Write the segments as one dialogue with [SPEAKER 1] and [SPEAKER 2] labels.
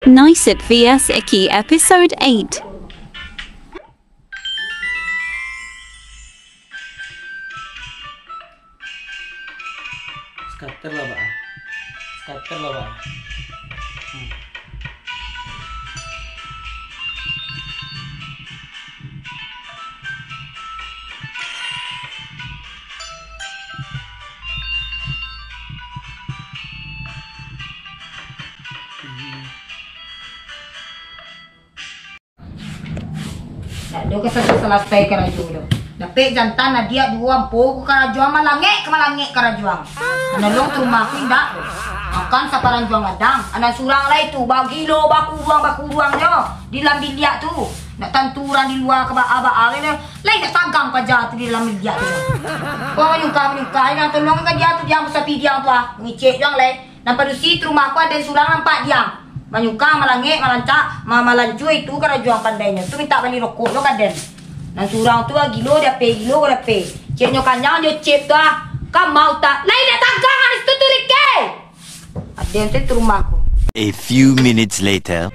[SPEAKER 1] Nisit vs Icky Episode 8.
[SPEAKER 2] Scatter lah Pak. Scatter lah Pak.
[SPEAKER 3] Do selesai karajuang. Dapat jantan na dia dua po karajuang malange karajuang. Analong tumaku indak. Akan sa karajuang adang. Anak surang lai tu bagi lo bakuruang nyo di dalam bilik tu. Nak tanturan di luar ke aba ni. Lai nak tagang kerja tu di dalam bilik tu. Kau menyuka nak tolong kerja tu dia musa pidiang tu ah. Ngicek jang lai. Nampak dusi rumah aku ada surang nampak dia. Manyuka malange malancak malancui itu karajuang pandainya tu minta beli rokok lo kaden nan surang tu gilo dia pe gilo dia pe ceknyo kanyang jo cep tu ka mau tak lain dak tagang harus tu rike aden tu rumahku.
[SPEAKER 4] A few minutes later.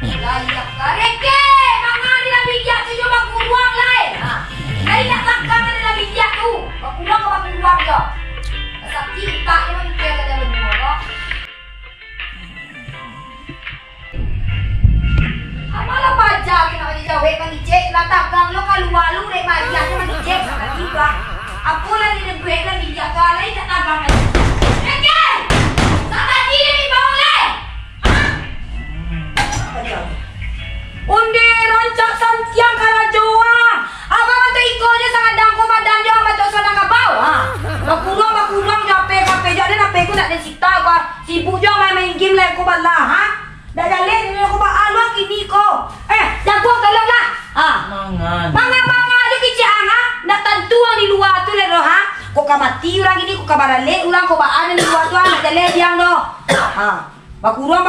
[SPEAKER 3] Layak kareke mangan di dalam bilik tu jo baku ruang lain lain dak tagang di dalam bilik tu baku ruang jo sakit tak yang ke dalam rumah. Malah pajak kena jawe kan dicek lah tagang lo keluar lu dek majian kan dicek kan tiba aku lah di duit lah dia kali tak tagang lagi oke sama dia ni bawa le undi roncak santiang karajoa apa mata iko je sangat dangko badan dia mata sanang kabau bakurang jape kape jadi nape ku nak disita gua sibuk je main game le ko bala ha. Dah jalan ni aku bawa aluang kini ko. Jago tolonglah. Mangan je kicik ha. Nak tentu orang di luar tu le ha. Kok ka mati orang ini kok ka barale ulang ko baan di luar tu nak jalan diang do. Bakuruang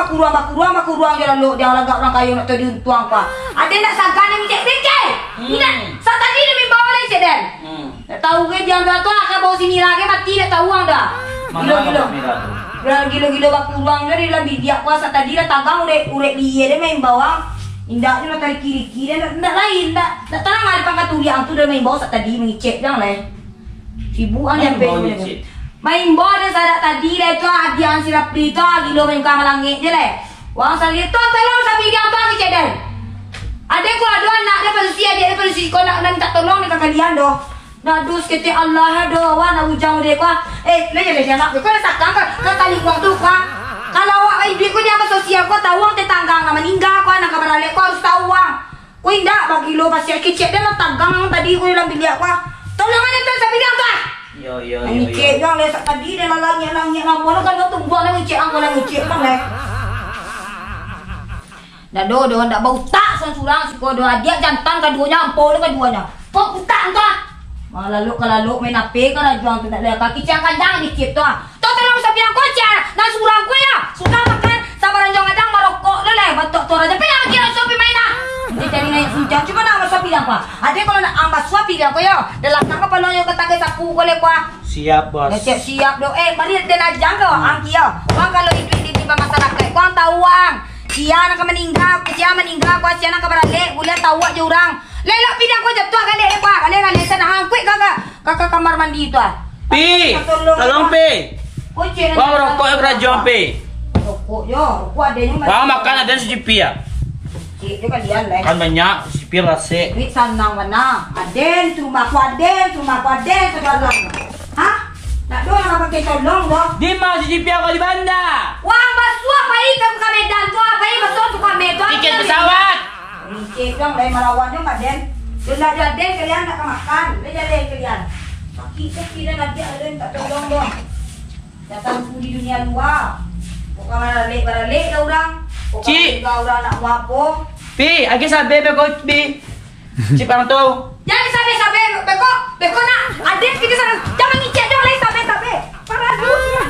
[SPEAKER 3] je lalu dia orang orang kayu nak tu diuntuang pa. Ada nak sangkan ni cek cek. Ini sa tadi ni bawa le cek den. Tak tahu ke dia tu akan bawa sini lagi mati nak tahu ang dah. Gilo-gilo bakuruang dia dalam bidik puasa tadi dah tagang urek dia dia main bawang indahnya nak tarik kiri-kiri nak lain tak terang ada pangkat tuliang tu dia main bawang saat tadi mengicek jangan lah sibuan yang main bawang dia saat tadi lah itu hadiah sirap itu gilo main kamar langit je lah wang sari tu tolong sampai dia apa ngicek dan ada ko ada anak dia posisi kau nak minta tolong dekat kalian doh. Nah dus kete Allah do wa na ujang de kwa le anak ko na sakang ka tali waktu kwa kalau awak ibu ko dia apa sosial ko tawang tetanggang na meninggal ko na kabarale ko harus tawang ko indak bagi lo pasir kecek dia tanggang tadi ko dalam bilik ko tolongan itu sa bilik ko yo ni cek yang le tadi dia langit ngamo kan tunggu na ngecek ang ko na ngecek kan le dah do ndak bau tak surang siko do dia jantan keduanya ampo keduanya kok utak entah lalu main ape kan juang tu nak lihat kaki jangan dikit tu tu terang sapi yang kocar dan surang ku ya suka makan sama ranjang adang marokok dah lah batok tu aja pilih lagi sapi main dia cari naik hujan cuma nama sapi yang apa ada kalau nak ambil sapi yang ku ya dalam tangkap palonyo kata sapu boleh ku
[SPEAKER 2] Siap bos.
[SPEAKER 3] Siap do mari dia najang ke angki ya bang kalau itu di masyarakat ku tahu wang dia nak meninggal ku nak beralih boleh tahu aja orang lelak pidang ko jatuh kali kali sana hangkui kakak kamar mandi itu
[SPEAKER 2] Pi tolong Pi bang rokok yang kerajuang Pi
[SPEAKER 3] rokok adanya
[SPEAKER 2] bang makan ada sejipi ya
[SPEAKER 3] itu kalian lah
[SPEAKER 2] kan banyak sejipi rasa
[SPEAKER 3] duit sanang mana aden rumahku aden segala hah nak doang apa pakai tolong doh
[SPEAKER 2] di mana sejipi aku di bandar
[SPEAKER 3] wah basu apa ikan ke Medan tu apa basu tu ke Medan
[SPEAKER 2] tiket pesawat
[SPEAKER 3] cek dong dari Malawannya Pak Den. Sudah jadi kalian nak makan. Dia jadi kalian. Kaki dan nanti ada yang tak tolong dong. Datang di dunia luar. Bukan baralik dah orang.
[SPEAKER 2] Cik.
[SPEAKER 3] Bukan orang nak apa.
[SPEAKER 2] Pi, lagi sabi beko Pi. Cik parang tu.
[SPEAKER 3] Jangan sabi beko nak. Adik kita sana. Jangan ngicek dong lagi sabi. Para dulu.